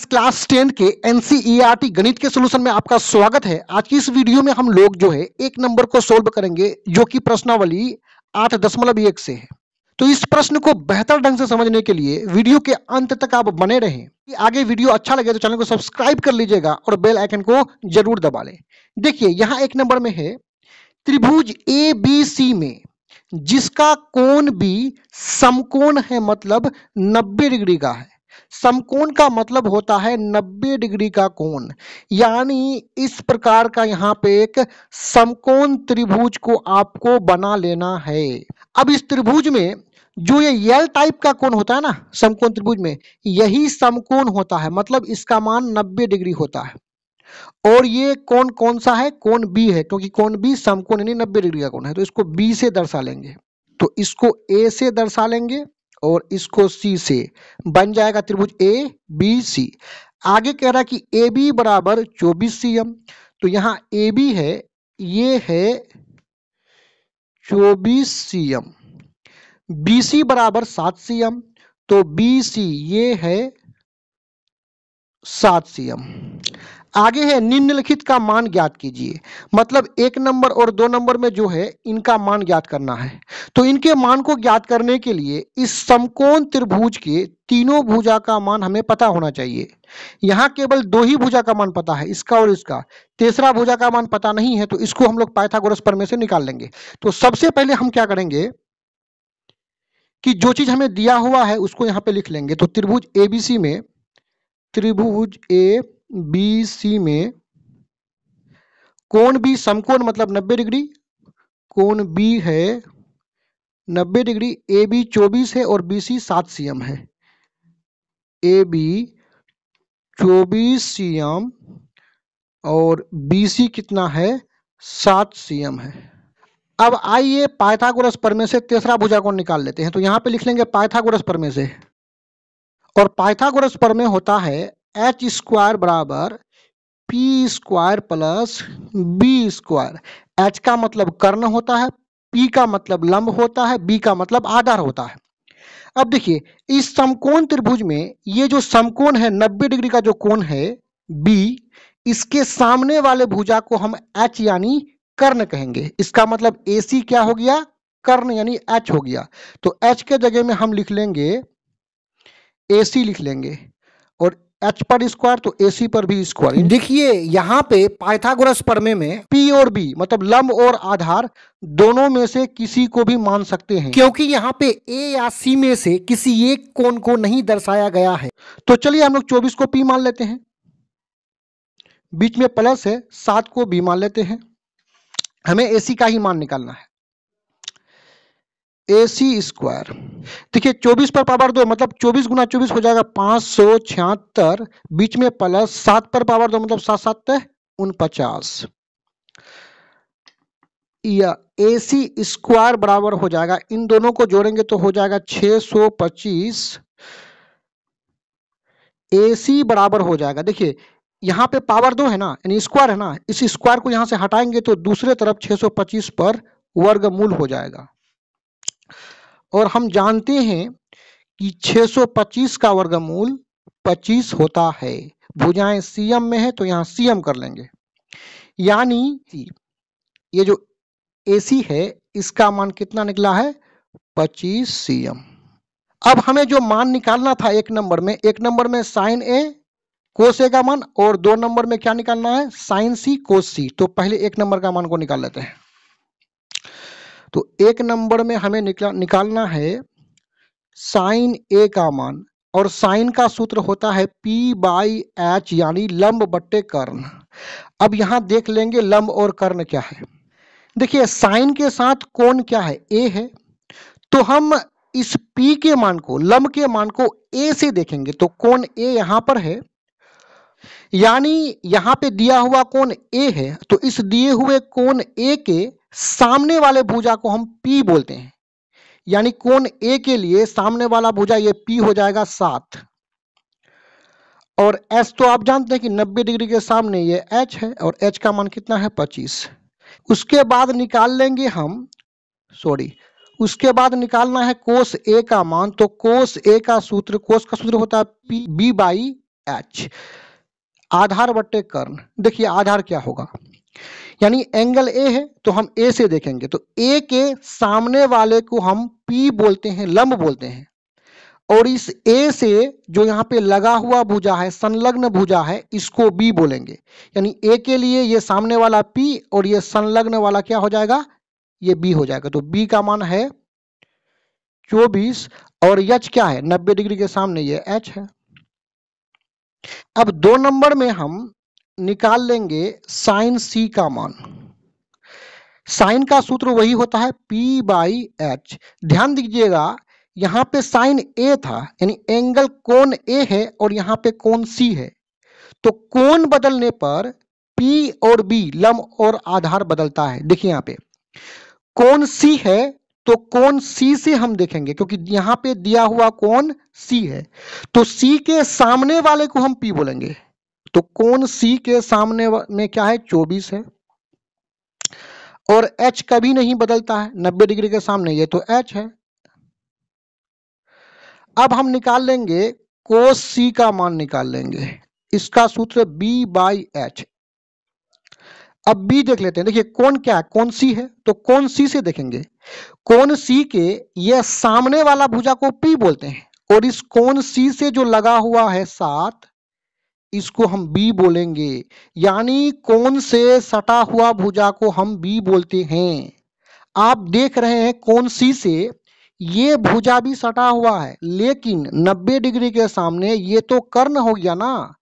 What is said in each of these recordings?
Class 10 के NCERT गणित के सॉल्यूशन में आपका स्वागत है। आज की इस वीडियो में हम लोग जो है एक नंबर को सोल्व करेंगे जो कि प्रश्नावली 8.1 से है। तो इस प्रश्न को बेहतर ढंग से समझने के लिए वीडियो के अंत तक आप बने रहें। आगे वीडियो अच्छा लगे तो चैनल को सब्सक्राइब कर लीजिएगा और बेल आइकन को जरूर दबा लें। देखिए यहाँ एक नंबर में है त्रिभुज ABC में जिसका कोण भी समकोण है, मतलब 90 डिग्री का है। समकोण का मतलब होता है 90 डिग्री का कोण, यानी इस प्रकार का यहाँ पे एक समकोण त्रिभुज को आपको बना लेना है। अब इस त्रिभुज में जो ये एल टाइप का कोण होता है ना समकोण त्रिभुज में, यही समकोण होता है, मतलब इसका मान 90 डिग्री होता है। और ये कोण कौन सा है? कोण बी है, क्योंकि कोण बी समकोण यानी 90 डिग्री का कोण है। तो इसको बी से दर्शा लेंगे, तो इसको ए से दर्शा लेंगे और इसको सी से, बन जाएगा त्रिभुज ए बी सी। आगे कह रहा है कि ए बी बराबर 24 cm, तो यहाँ ए बी है, ये है 24 cm। बी सी बराबर 7 cm, तो बी सी ये है 7 cm। आगे है निम्नलिखित का मान ज्ञात कीजिए, मतलब एक नंबर और दो नंबर में जो है इनका मान ज्ञात करना है। तो इनके मान को ज्ञात करने के लिए इस समकोण त्रिभुज के तीनों भुजा का मान हमें पता होना चाहिए। यहाँ केवल दो ही भुजा का मान पता है, इसका और इसका। तीसरा भुजा का मान पता नहीं है, तो इसको हम लोग पाइथागोरस प्रमेय से निकाल लेंगे। तो सबसे पहले हम क्या करेंगे कि जो चीज हमें दिया हुआ है उसको यहाँ पे लिख लेंगे। तो त्रिभुज ABC में, त्रिभुज ABC में कोण भी समकोण मतलब 90 डिग्री, कोण B है 90 डिग्री, AB 24 है और BC 7 cm है। AB 24 cm और BC कितना है? 7 cm है। अब आइए पाइथागोरस प्रमेय से तीसरा भुजा कोण निकाल लेते हैं। तो यहाँ पे लिख लेंगे पाइथागोरस प्रमेय से, और पाइथागोरस प्रमेय होता है h स्क्वायर बराबर p square plus b square. h का मतलब कर्ण होता है, p का मतलब लंब होता है, b का मतलब आधार होता है। अब देखिए इस समकोण त्रिभुज में ये जो समकोण है 90 डिग्री का जो कोण है b, इसके सामने वाले भुजा को हम h यानी कर्ण कहेंगे। इसका मतलब AC क्या हो गया? कर्ण यानी h हो गया। तो h के जगह में हम लिख लेंगे AC लिख लेंगे, और h पर स्क्वायर तो AC पर भी स्क्वायर। देखिए यहाँ पे पाइथागोरस प्रमेय में P और B मतलब लंब और आधार दोनों में से किसी को भी मान सकते हैं, क्योंकि यहाँ पे A या C में से किसी एक कोण को नहीं दर्शाया गया है। तो चलिए हम लोग 24 को P मान लेते हैं, बीच में प्लस है, 7 को B मान लेते हैं। हमें AC का ही मान निकालना है, AC स्क्वायर। देखिए 24 पर पावर 2 मतलब 24 गुना 24 हो जाएगा 576, बीच में प्लस 7 पर पावर 2 मतलब 7 7 49, या AC स्क्वायर बराबर हो जाएगा, इन दोनों को जोड़ेंगे तो हो जाएगा 625। AC बराबर हो जाएगा, देखिए यहाँ पे पावर 2 है ना, यानी स्क्वायर है ना, इस स्क्वायर को यहाँ से हटाएंगे तो दूसरे तरफ 625 पर वर्गमूल हो जाएगा। और हम जानते हैं कि 625 का वर्गमूल 25 होता है। भुजाएं CM में है तो यहाँ CM कर लेंगे, यानी ये जो AC है इसका मान कितना निकला है? 25 cm। अब हमें जो मान निकालना था एक नंबर में साइन A कोस A का मान, और दो नंबर में क्या निकालना है? साइन C कोस C। तो पहले एक नंबर का मान को निकाल लेते हैं। तो एक नंबर में हमें निकालना है साइन A का मान, और साइन का सूत्र होता है P/H यानी लंब बट्टे कर्ण। अब यहां देख लेंगे लंब और कर्ण क्या है। देखिए साइन के साथ कोण क्या है? A है, तो हम इस P के मान को, लंब के मान को A से देखेंगे तो कोण A यहां पर है, यानी यहां पे दिया हुआ कोण A है, तो इस दिए हुए कोण A के सामने वाले भुजा को हम P बोलते हैं, यानी कोण A के लिए सामने वाला भुजा ये P हो जाएगा 7, और H तो आप जानते हैं कि 90 डिग्री के सामने ये H है, और H का मान कितना है? 25। उसके बाद निकाल लेंगे हम, उसके बाद निकालना है कोस A का मान। तो कोस A का सूत्र, कोस का सूत्र होता है B/, एच। आधार बट्टे कर्ण, देखिए आधार क्या होगा, यानी एंगल ए है तो हम ए से देखेंगे तो ए के सामने वाले को हम पी बोलते हैं, लंब बोलते हैं, और इस ए से जो यहाँ पे लगा हुआ भुजा है, संलग्न भुजा है, इसको बी बोलेंगे। यानी ए के लिए ये सामने वाला पी और ये संलग्न वाला क्या हो जाएगा, ये बी हो जाएगा। तो बी का मान है 24 और एच क्या है 90 डिग्री के सामने ये एच है। अब 2 नंबर में हम निकाल लेंगे साइन सी का मान। साइन का सूत्र वही होता है P बाई एच। ध्यान दीजिएगा यहां पे साइन ए था, यानी एंगल कोण ए है और यहां पे कोण सी है, तो कोण बदलने पर P और B लंब और आधार बदलता है। देखिए यहां पे कोण सी है तो कोण सी से हम देखेंगे, क्योंकि यहां पे दिया हुआ कोण सी है, तो सी के सामने वाले को हम P बोलेंगे। तो कोण सी के सामने में क्या है 24 है, और H कभी नहीं बदलता है 90 डिग्री के सामने, ये तो H है। अब हम निकाल लेंगे कोस सी का मान निकाल लेंगे, इसका सूत्र B बाई एच। अब B देख लेते हैं, देखिए कोण क्या है, कोण सी है तो कोण सी से देखेंगे। कोण सी के ये सामने वाला भुजा को P बोलते हैं, और इस कोण सी से जो लगा हुआ है 7, इसको हम B बोलेंगे। यानी कोण से सटा हुआ भुजा को हम B बोलते हैं। आप देख रहे हैं कोण सी से ये भुजा भी सटा हुआ है, लेकिन 90 डिग्री के सामने ये तो कर्ण हो गया ना,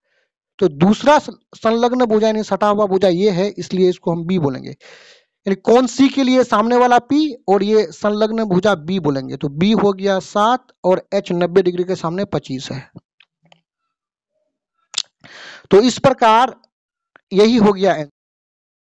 तो दूसरा संलग्न भुजा यानी सटा हुआ भुजा ये है, इसलिए इसको हम B बोलेंगे। यानी कोण सी के लिए सामने वाला P और ये संलग्न भुजा B बोलेंगे। तो B हो गया 7 और H 90 डिग्री के सामने 25 है। तो इस प्रकार यही हो गया।